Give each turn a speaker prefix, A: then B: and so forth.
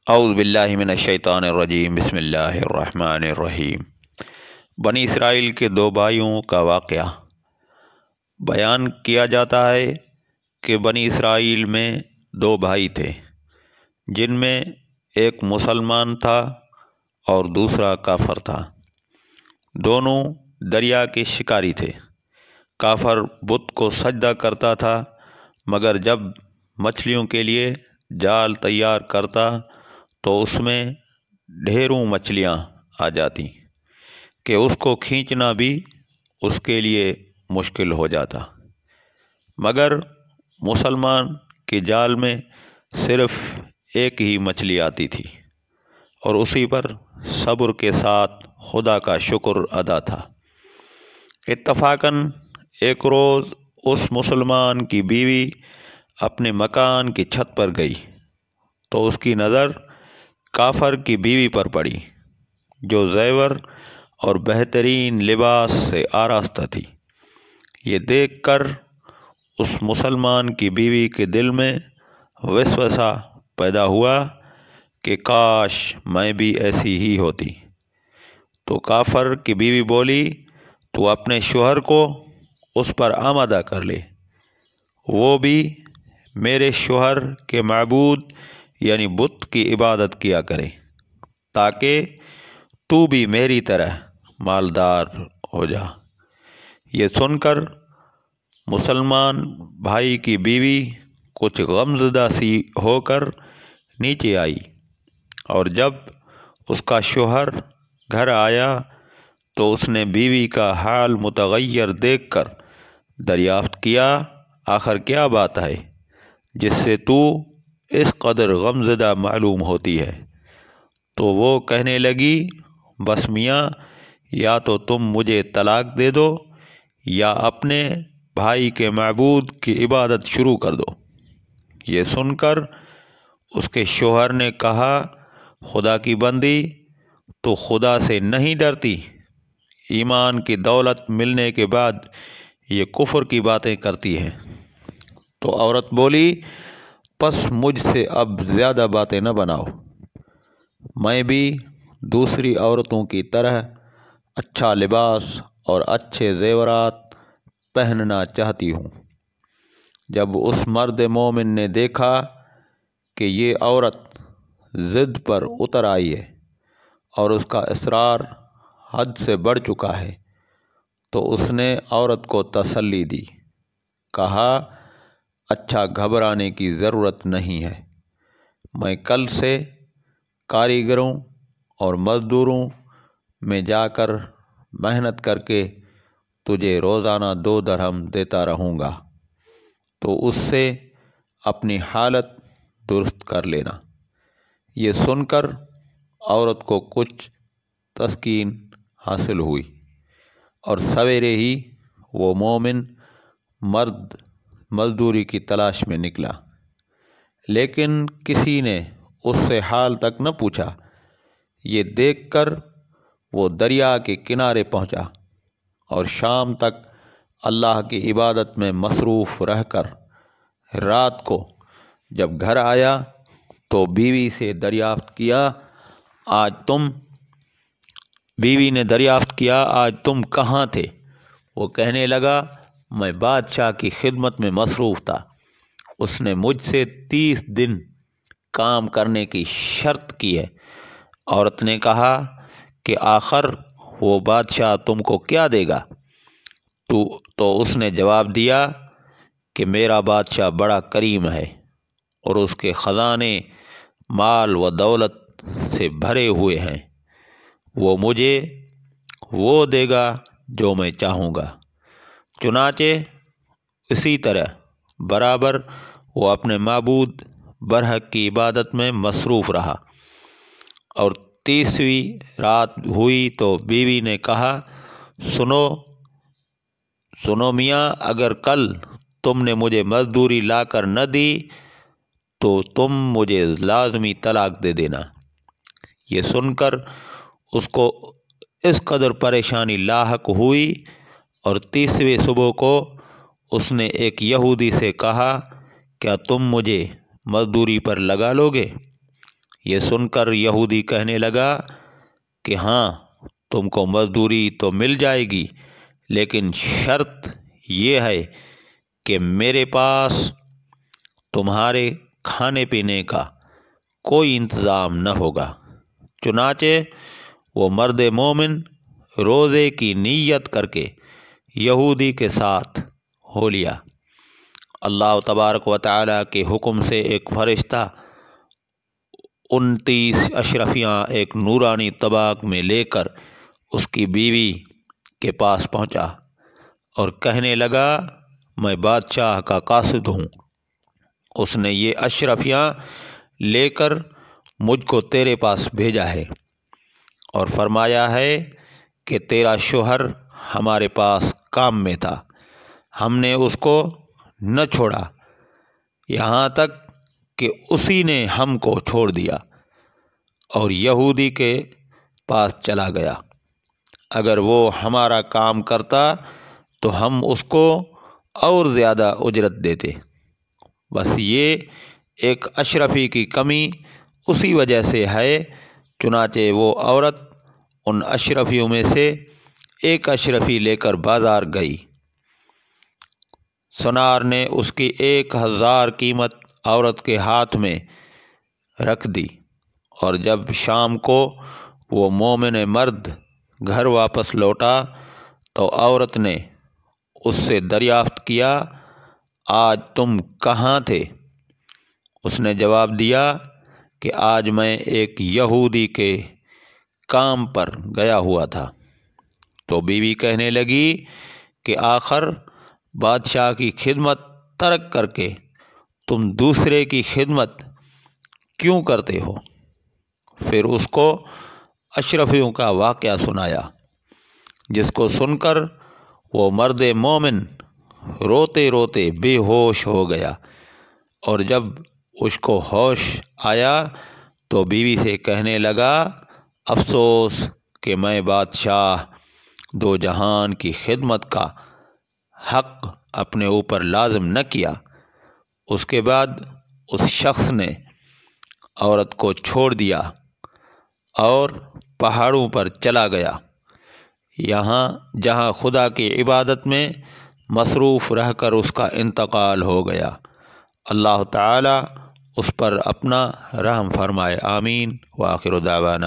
A: اعوذ باللہ من الشیطان الرجیم بسم اللہ الرحمن الرحیم۔ بنی اسرائیل کے دو بھائیوں کا واقعہ بیان کیا جاتا ہے کہ بنی اسرائیل میں دو بھائی تھے، جن میں ایک مسلمان تھا اور دوسرا کافر تھا۔ دونوں دریا کے شکاری تھے۔ کافر بت کو سجدہ کرتا تھا، مگر جب مچھلیوں کے لیے جال تیار کرتا تو اس میں ڈھیروں مچھلیاں آ جاتی کہ اس کو کھینچنا بھی اس کے لیے مشکل ہو جاتا، مگر مسلمان کے جال میں صرف ایک ہی مچھلی آتی تھی اور اسی پر صبر کے ساتھ خدا کا شکر ادا تھا۔ اتفاقاً ایک روز اس مسلمان کی بیوی اپنے مکان کی چھت پر گئی تو اس کی نظر کافر کی بیوی پر پڑی، جو زیور اور بہترین لباس سے آراستہ تھی۔ یہ دیکھ کر اس مسلمان کی بیوی کے دل میں وسوسہ پیدا ہوا کہ کاش میں بھی ایسی ہی ہوتی۔ تو کافر کی بیوی بولی، تو اپنے شوہر کو اس پر آمادہ کر لے، وہ بھی میرے شوہر کے معبود یعنی بت کی عبادت کیا کرے، تاکہ تو بھی میری طرح مالدار ہو جا۔ یہ سن کر مسلمان بھائی کی بیوی کچھ غمزدہ سی ہو کر نیچے آئی، اور جب اس کا شوہر گھر آیا تو اس نے بیوی کا حال متغیر دیکھ کر دریافت کیا، آخر کیا بات ہے جس سے تو اس قدر غمزدہ معلوم ہوتی ہے؟ تو وہ کہنے لگی، بس میاں، یا تو تم مجھے طلاق دے دو یا اپنے بھائی کے معبود کی عبادت شروع کر دو۔ یہ سن کر اس کے شوہر نے کہا، خدا کی بندی، تو خدا سے نہیں ڈرتی؟ ایمان کی دولت ملنے کے بعد یہ کفر کی باتیں کرتی ہے۔ تو عورت بولی، پس مجھ سے اب زیادہ باتیں نہ بناؤ، میں بھی دوسری عورتوں کی طرح اچھا لباس اور اچھے زیورات پہننا چاہتی ہوں۔ جب اس مرد مومن نے دیکھا کہ یہ عورت ضد پر اتر آئی ہے اور اس کا اصرار حد سے بڑھ چکا ہے، تو اس نے عورت کو تسلی دی، کہا، اچھا، گھبرانے کی ضرورت نہیں ہے، میں کل سے کاریگروں اور مزدوروں میں جا کر محنت کر کے تجھے روزانہ 2 درہم دیتا رہوں گا، تو اس سے اپنی حالت درست کر لینا۔ یہ سن کر عورت کو کچھ تسکین حاصل ہوئی اور سویرے ہی وہ مومن مرد مزدوری کی تلاش میں نکلا، لیکن کسی نے اس سے حال تک نہ پوچھا۔ یہ دیکھ کر وہ دریا کے کنارے پہنچا اور شام تک اللہ کی عبادت میں مصروف رہ کر رات کو جب گھر آیا تو بیوی نے دریافت کیا آج تم کہاں تھے؟ وہ کہنے لگا، میں بادشاہ کی خدمت میں مصروف تھا، اس نے مجھ سے 30 دن کام کرنے کی شرط کی ہے۔ عورت نے کہا کہ آخر وہ بادشاہ تم کو کیا دے گا؟ تو اس نے جواب دیا کہ میرا بادشاہ بڑا کریم ہے اور اس کے خزانے مال و دولت سے بھرے ہوئے ہیں، وہ مجھے وہ دے گا جو میں چاہوں گا۔ چنانچہ اسی طرح برابر وہ اپنے معبود برحق کی عبادت میں مصروف رہا، اور 30ویں رات ہوئی تو بیوی نے کہا، سنو میاں، اگر کل تم نے مجھے مزدوری لا کر نہ دی تو تم مجھے لازمی طلاق دے دینا۔ یہ سن کر اس کو اس قدر پریشانی لاحق ہوئی، اور 30ویں صبح کو اس نے ایک یہودی سے کہا، کیا تم مجھے مزدوری پر لگا لو گے؟ یہ سن کر یہودی کہنے لگا کہ ہاں، تم کو مزدوری تو مل جائے گی، لیکن شرط یہ ہے کہ میرے پاس تمہارے کھانے پینے کا کوئی انتظام نہ ہوگا۔ چنانچہ وہ مرد مومن روزے کی نیت کر کے یہودی کے ساتھ ہو لیا۔ اللہ تبارک و تعالیٰ کے حکم سے ایک فرشتہ 29 اشرفیاں ایک نورانی طباق میں لے کر اس کی بیوی کے پاس پہنچا اور کہنے لگا، میں بادشاہ کا قاصد ہوں، اس نے یہ اشرفیاں لے کر مجھ کو تیرے پاس بھیجا ہے اور فرمایا ہے کہ تیرا شوہر ہمارے پاس کام میں تھا، ہم نے اس کو نہ چھوڑا یہاں تک کہ اسی نے ہم کو چھوڑ دیا اور یہودی کے پاس چلا گیا۔ اگر وہ ہمارا کام کرتا تو ہم اس کو اور زیادہ اجرت دیتے، بس یہ ایک اشرفی کی کمی اسی وجہ سے ہے۔ چنانچہ وہ عورت ان اشرفیوں میں سے ایک اشرفی لے کر بازار گئی۔ سونار نے اس کی 1000 قیمت عورت کے ہاتھ میں رکھ دی، اور جب شام کو وہ مومن مرد گھر واپس لوٹا تو عورت نے اس سے دریافت کیا، آج تم کہاں تھے؟ اس نے جواب دیا کہ آج میں ایک یہودی کے کام پر گیا ہوا تھا۔ تو بیوی کہنے لگی کہ آخر بادشاہ کی خدمت ترک کر کے تم دوسرے کی خدمت کیوں کرتے ہو؟ پھر اس کو اشرفیوں کا واقعہ سنایا، جس کو سن کر وہ مرد مومن روتے روتے بے ہوش ہو گیا، اور جب اس کو ہوش آیا تو بیوی سے کہنے لگا، افسوس کہ میں بادشاہ دو جہان کی خدمت کا حق اپنے اوپر لازم نہ کیا۔ اس کے بعد اس شخص نے عورت کو چھوڑ دیا اور پہاڑوں پر چلا گیا، یہاں جہاں خدا کی عبادت میں مصروف رہ کر اس کا انتقال ہو گیا۔ اللہ تعالی اس پر اپنا رحم فرمائے، آمین۔ وآخر دعوانا